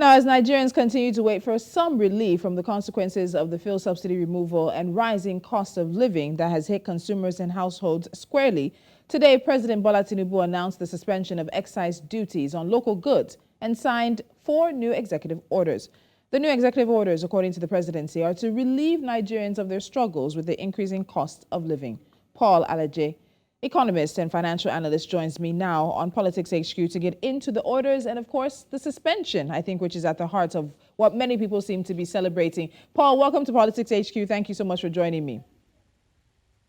Now, as Nigerians continue to wait for some relief from the consequences of the fuel subsidy removal and rising cost of living that has hit consumers and households squarely, today President Bola Tinubu announced the suspension of excise duties on local goods and signed 4 new executive orders. The new executive orders, according to the presidency, are to relieve Nigerians of their struggles with the increasing cost of living. Alaje, Economist and financial analyst, joins me now on Politics HQ to get into the orders and, of course, the suspension, I think, which is at the heart of what many people seem to be celebrating. Paul, welcome to Politics HQ. Thank you so much for joining me.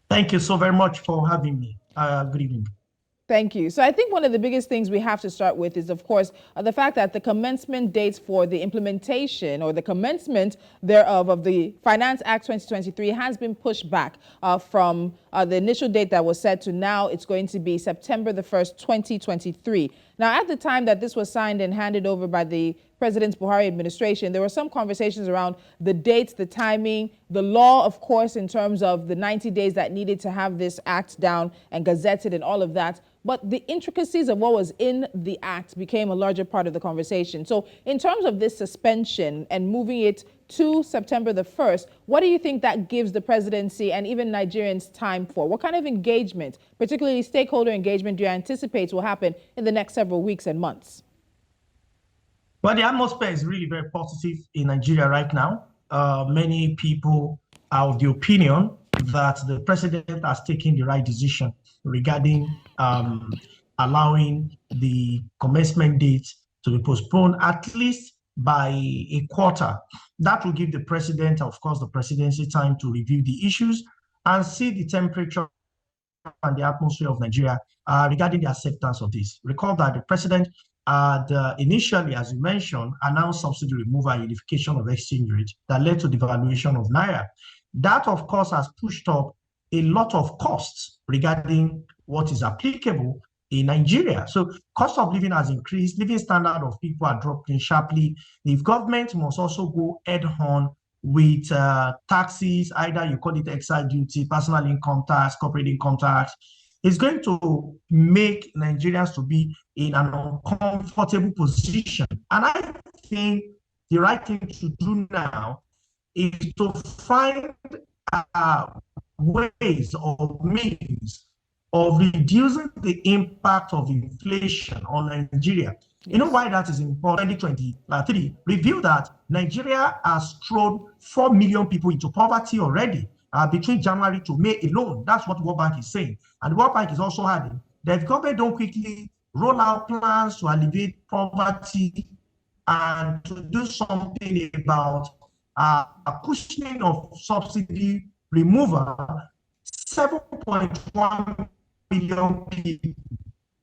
Thank you so very much for having me. Good evening. Thank you. So I think one of the biggest things we have to start with is, of course, the fact that the commencement dates for the implementation or the commencement thereof of the Finance Act 2023 has been pushed back from the initial date that was set to now. It's going to be September the 1st, 2023. Now, at the time that this was signed and handed over by the President's Buhari administration, there were some conversations around the dates, the timing, the law, of course, in terms of the 90 days that needed to have this act down and gazetted and all of that. But the intricacies of what was in the act became a larger part of the conversation. So in terms of this suspension and moving it to September the 1st, what do you think that gives the presidency and even Nigerians time for? What kind of engagement, particularly stakeholder engagement, do you anticipate will happen in the next several weeks and months? Well, the atmosphere is really very positive in Nigeria right now. Many people are of the opinion that the president has taken the right decision regarding allowing the commencement date to be postponed at least by a quarter. That will give the president, of course, the presidency time to review the issues and see the temperature and the atmosphere of Nigeria regarding the acceptance of this. Recall that the president had initially, as you mentioned, announced subsidy removal and unification of exchange rate that led to the devaluation of Naira. That, of course, has pushed up a lot of costs regarding what is applicable in Nigeria. So cost of living has increased, living standard of people are dropping sharply. The government must also go head-on with taxes, either you call it excise duty, personal income tax, corporate income tax. It's going to make Nigerians to be in an uncomfortable position. And I think the right thing to do now is to find ways or means of reducing the impact of inflation on Nigeria. Yes. You know why that is important? 2023 revealed that Nigeria has thrown 4 million people into poverty already between January to May alone. That's what the World Bank is saying. And the World Bank is also adding that if government don't quickly roll out plans to alleviate poverty and to do something about a cushioning of subsidy removal, 7.1 million people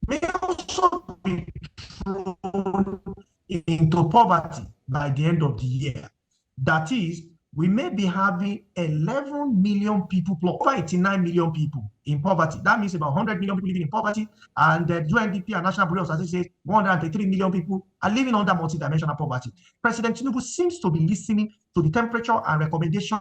may also be thrown into poverty by the end of the year. That is, we may be having 11 million people plus over 89 million people in poverty. That means about 100 million people living in poverty, and the UNDP and National Bureau of Statistics says 133 million people are living under multidimensional poverty. President Tinubu seems to be listening to the temperature and recommendation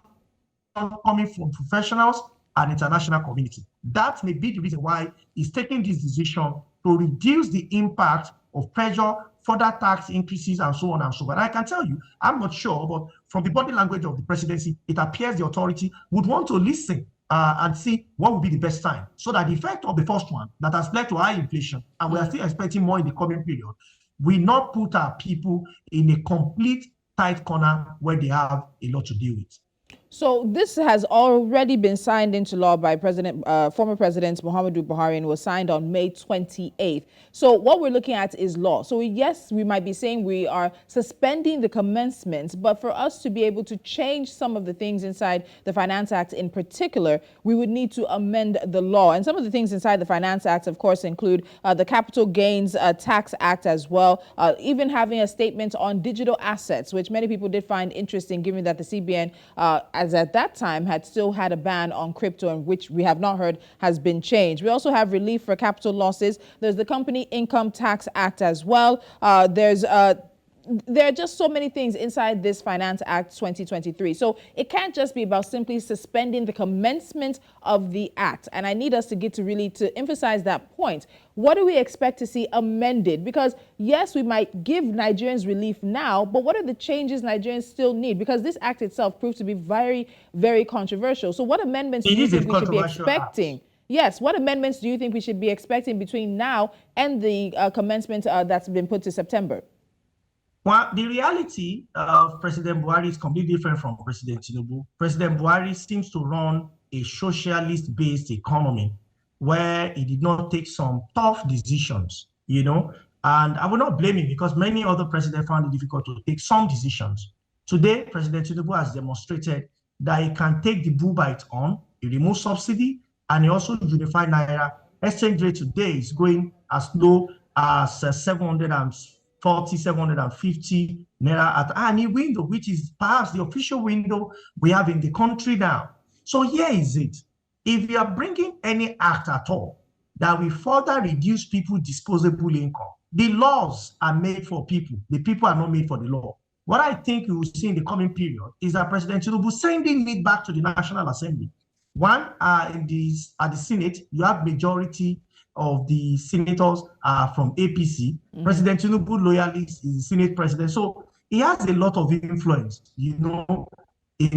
coming from professionals and international community. That may be the reason why he's taking this decision to reduce the impact of pressure, further tax increases, and so on and so on. I can tell you, I'm not sure, but from the body language of the presidency, it appears the authority would want to listen and see what would be the best time, so that the effect of the first one that has led to high inflation, and we are still expecting more in the coming period, will not put our people in a complete tight corner where they have a lot to deal with. So this has already been signed into law by former President Muhammadu Buhari and was signed on May 28th. So what we're looking at is law. So yes, we might be saying we are suspending the commencement, but for us to be able to change some of the things inside the Finance Act in particular, we would need to amend the law. And some of the things inside the Finance Act, of course, include the Capital Gains Tax Act as well, even having a statement on digital assets, which many people did find interesting, given that the CBN as at that time had still had a ban on crypto, and which we have not heard has been changed. We also have relief for capital losses. There's the Company Income Tax Act as well. There's there are just so many things inside this Finance Act 2023. So it can't just be about simply suspending the commencement of the act. And I need us to get to really to emphasize that point. What do we expect to see amended? Because yes, we might give Nigerians relief now, but what are the changes Nigerians still need? Because this act itself proved to be very, very controversial. So what amendments do you think we should be expecting? Yes, what amendments do you think we should be expecting between now and the commencement that's been put to September? Well, the reality of President Buhari is completely different from President Tinubu. President Buhari seems to run a socialist-based economy where he did not take some tough decisions, and I will not blame him because many other presidents found it difficult to take some decisions. Today, President Tinubu has demonstrated that he can take the bull by its horn, he removes subsidy, and he also unified Naira. Exchange rate today is going as low as 740, 750 Naira at any window, which is perhaps the official window we have in the country now. So here is it. If you are bringing any act at all that will further reduce people's disposable income, the laws are made for people. The people are not made for the law. What I think we will see in the coming period is that President Tinubu sending it back to the National Assembly. One, at the Senate, you have majority of the senators from APC. President Tinubu loyalist is the Senate president. So he has a lot of influence, in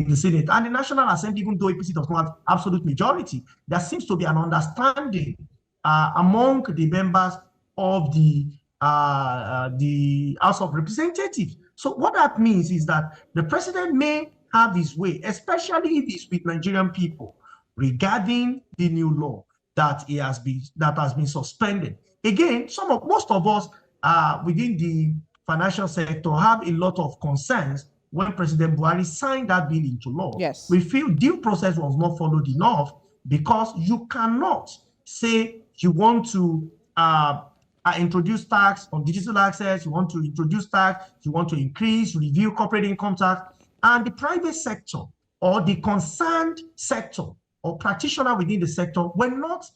the Senate. And the National Assembly, even though APC does not have absolute majority, there seems to be an understanding among the members of the House of Representatives. So what that means is that the president may have his way, especially if it's with Nigerian people, regarding the new law that has been suspended. Again, most of us within the financial sector have a lot of concerns when President Buhari signed that bill into law. Yes. We feel due process was not followed enough because you cannot say you want to introduce tax on digital access, you want to introduce tax, you want to review corporate income tax, and the private sector or the concerned sector or practitioner within the sector were not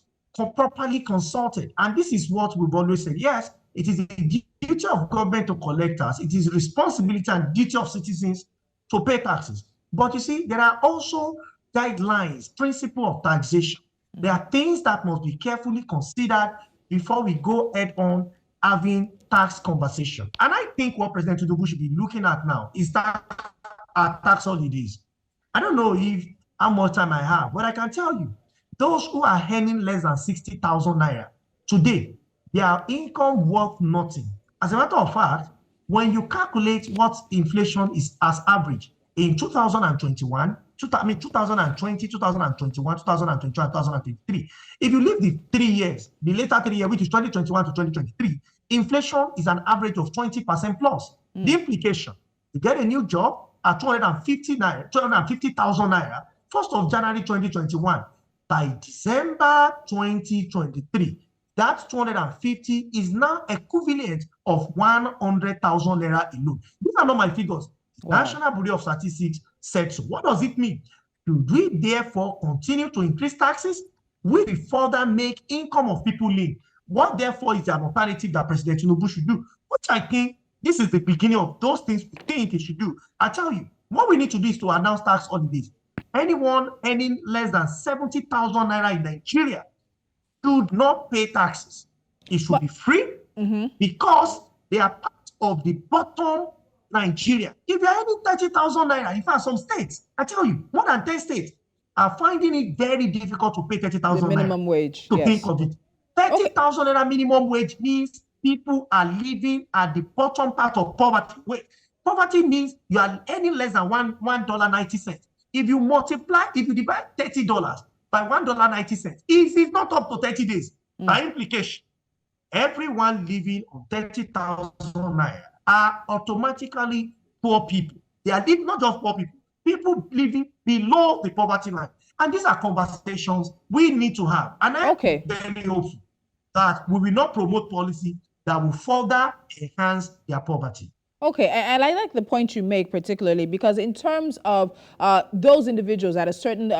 properly consulted. And this is what we've always said. Yes, it is the duty of government to collect tax. It is responsibility and duty of citizens to pay taxes. But you see, there are also guidelines, principle of taxation. There are things that must be carefully considered before we go head on having tax conversation. And I think what President Tinubu should be looking at now is that tax holidays. I don't know how much time I have, but I can tell you, those who are earning less than 60,000 Naira today, their income worth nothing. As a matter of fact, when you calculate what inflation is as average in 2021, 2020, 2021, 2022, 2023, if you leave the 3 years, the later 3 years, which is 2021 to 2023, inflation is an average of 20% plus. The implication, you get a new job at 250,000 Naira, 1st of January 2021, by December 2023, that 250 is now equivalent of 100,000 Naira alone. These are not my figures. Wow. National Bureau of Statistics said so. What does it mean? Should we therefore continue to increase taxes? Will we further make income of people lean? What therefore is an alternative that President Tinubu should do? Which I think this is the beginning of those things we think he should do. I tell you, what we need to do is to announce tax holidays. Anyone earning less than 70,000 Naira in Nigeria should not pay taxes. It should be free because they are part of the bottom Nigeria. If you're earning 30,000 Naira, in fact, some states, I tell you, more than 10 states are finding it very difficult to pay 30,000 Naira. Minimum wage. To think of it. 30,000 Naira minimum wage means people are living at the bottom part of poverty. Wait, poverty means you are earning less than $1.90. If you divide $30 by $1.90, it is not up to 30 days. By implication, everyone living on 30,000 Naira are automatically poor people. They are not just poor people, people living below the poverty line. And these are conversations we need to have. And I'm very hopeful that we will not promote policy that will further enhance their poverty. Okay, and I like the point you make particularly because in terms of those individuals at a certain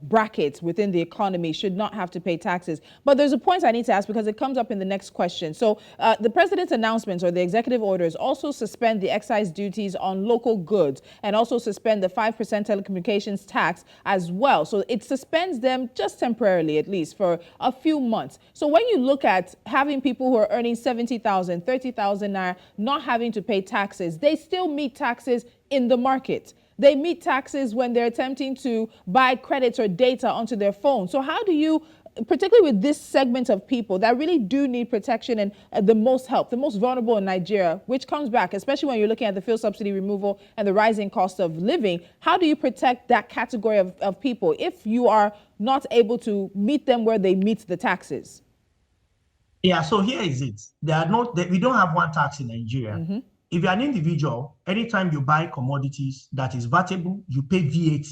bracket within the economy should not have to pay taxes. But there's a point I need to ask because it comes up in the next question. So the president's announcements or the executive orders also suspend the excise duties on local goods and also suspend the 5% telecommunications tax as well. So it suspends them just temporarily, at least for a few months. So when you look at having people who are earning 70,000, 30,000 naira not having to pay taxes, they still meet taxes in the market. They meet taxes when they're attempting to buy credits or data onto their phone. So how do you, particularly with this segment of people that really do need protection and the most help, the most vulnerable in Nigeria, which comes back, especially when you're looking at the fuel subsidy removal and the rising cost of living, how do you protect that category of people if you are not able to meet them where they meet the taxes? Yeah, so here is it. We don't have one tax in Nigeria. If you're an individual, anytime you buy commodities that is vatable, you pay VAT.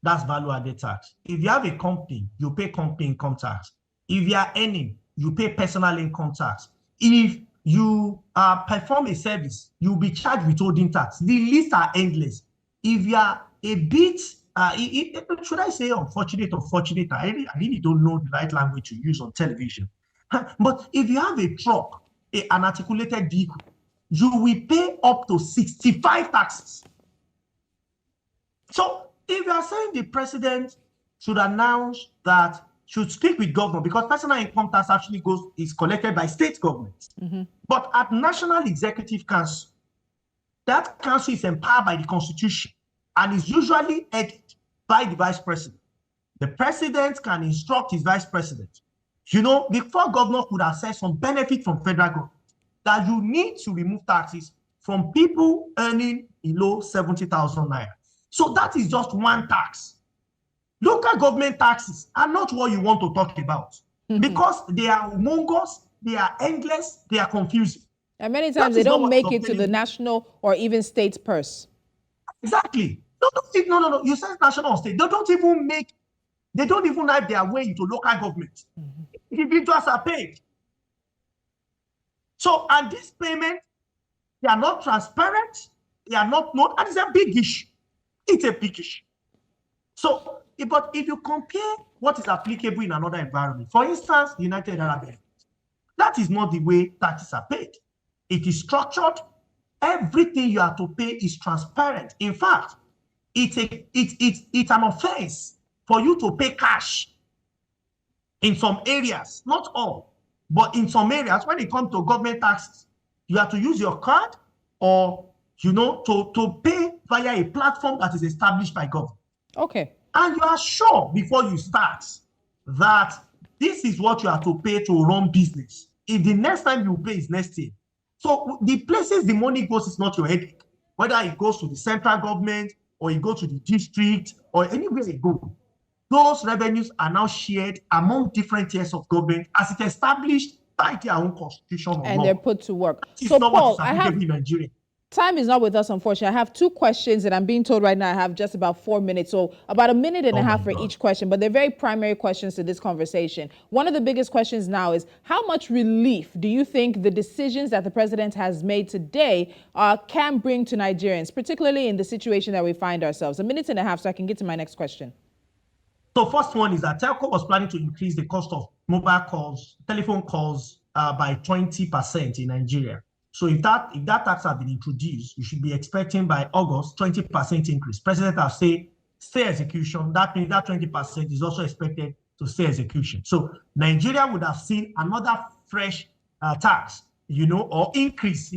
That's value added tax. If you have a company, you pay company income tax. If you are earning, you pay personal income tax. If you perform a service, you'll be charged withholding tax. The lists are endless. If you are a bit, should I say unfortunate or fortunate? I really don't know the right language to use on television. But if you have a truck, an articulated vehicle, you will pay up to 65 taxes. So if you are saying the president should announce that, should speak with government, because personal income tax actually is collected by state governments. But at National Executive Council, that council is empowered by the Constitution and is usually headed by the vice president. The president can instruct his vice president. You know, before governor could assess some benefit from federal government, that you need to remove taxes from people earning below 70,000 naira. So that is just one tax. Local government taxes are not what you want to talk about because they are humongous, they are endless, they are confusing. And many times they don't make it to the national or even state purse. Exactly. No. You said national or state. They don't even have their way into local government. Individuals are paid. So, and this payment, they are not transparent, they are not known, and it's a big issue. It's a big issue. So, but if you compare what is applicable in another environment, for instance, United Arab Emirates, that is not the way taxes are paid. It is structured. Everything you have to pay is transparent. In fact, it's an offense for you to pay cash in some areas, not all. But in some areas, when it comes to government taxes, you have to use your card or, to pay via a platform that is established by government. Okay. And you are sure before you start that this is what you have to pay to run business. If the next time you pay is next year. So the places the money goes is not your headache. Whether it goes to the central government or it goes to the district or anywhere it goes. Those revenues are now shared among different tiers of government as it established by their own constitution and law. They're put to work. So Paul, in Nigeria. Time is not with us, unfortunately. I have two questions and I'm being told right now I have just about 4 minutes. So about a minute and a half for each question, but they're very primary questions to this conversation. One of the biggest questions now is how much relief do you think the decisions that the president has made today can bring to Nigerians, particularly in the situation that we find ourselves? A minute and a half so I can get to my next question. So first one is that Telco was planning to increase the cost of mobile calls, telephone calls by 20% in Nigeria. So if that tax has been introduced, you should be expecting by August 20% increase. President has said stay execution. That means that 20% is also expected to stay execution. So Nigeria would have seen another fresh tax, or increase,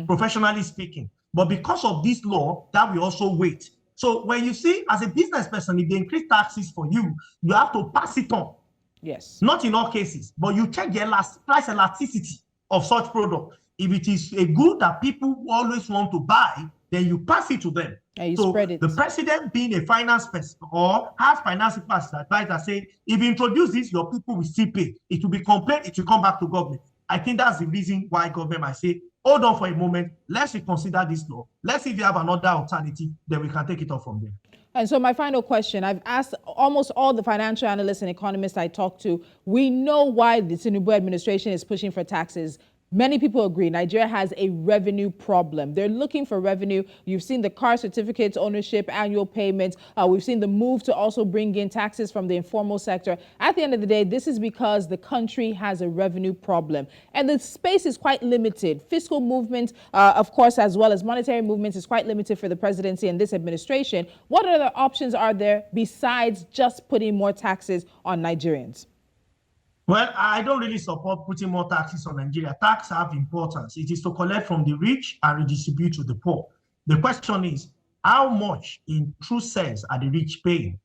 professionally speaking. But because of this law, that will also wait. So when you see, as a business person, if they increase taxes for you, you have to pass it on. Yes. Not in all cases, but you check the price elasticity of such product. If it is a good that people always want to buy, then you pass it to them. And you spread it. The president, being a finance person or has financial person advisor, say, if you introduce this, your people will still pay. It will be complained, it will come back to government. I think that's the reason why government might say, hold on for a moment, let's reconsider this law. Let's see if you have another alternative, then we can take it off from there. And so my final question, I've asked almost all the financial analysts and economists I talk to, we know why the Tinubu administration is pushing for taxes. Many people agree Nigeria has a revenue problem. They're looking for revenue. You've seen the car certificates, ownership, annual payments. We've seen the move to also bring in taxes from the informal sector. At the end of the day, this is because the country has a revenue problem. And the space is quite limited. Fiscal movement, of course, as well as monetary movements is quite limited for the presidency and this administration. What other options are there besides just putting more taxes on Nigerians? Well, I don't really support putting more taxes on Nigeria. Tax have importance. It is to collect from the rich and redistribute to the poor. The question is, how much in true sense are the rich paying?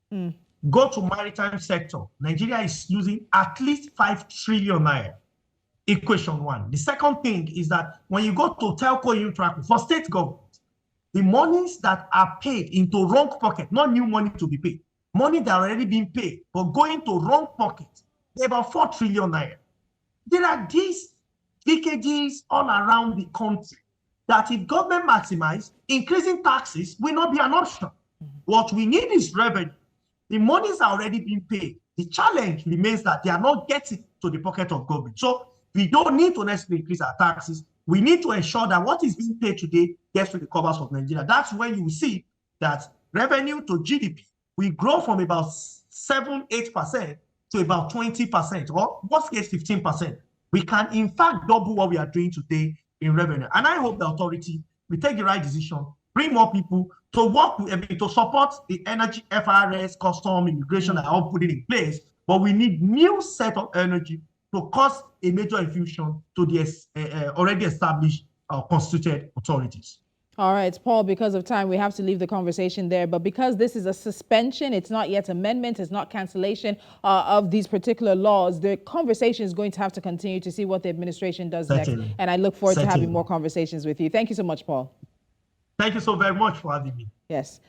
Go to maritime sector. Nigeria is losing at least 5 trillion naira. Equation one. The second thing is that when you go to telco infra for state government, the monies that are paid into wrong pocket, not new money to be paid, money that are already been paid, but going to wrong pocket, they're about 4 trillion naira. There are these leakages all around the country that if government maximize, increasing taxes will not be an option. What we need is revenue. The monies are already being paid. The challenge remains that they are not getting to the pocket of government. So we don't need to necessarily increase our taxes. We need to ensure that what is being paid today gets to the coffers of Nigeria. That's when you will see that revenue to GDP will grow from about 7-8% to about 20%, or worst case 15%. We can in fact double what we are doing today in revenue. And I hope the authority will take the right decision, bring more people to work with, to support the energy, FRS, custom, immigration that are all putting in place. But we need new set of energy to cause a major infusion to the already established constituted authorities. All right, Paul, because of time, we have to leave the conversation there. But because this is a suspension, it's not yet amendment, it's not cancellation of these particular laws, the conversation is going to have to continue to see what the administration does next. And I look forward to having more conversations with you. Thank you so much, Paul. Thank you so very much for having me. Yes.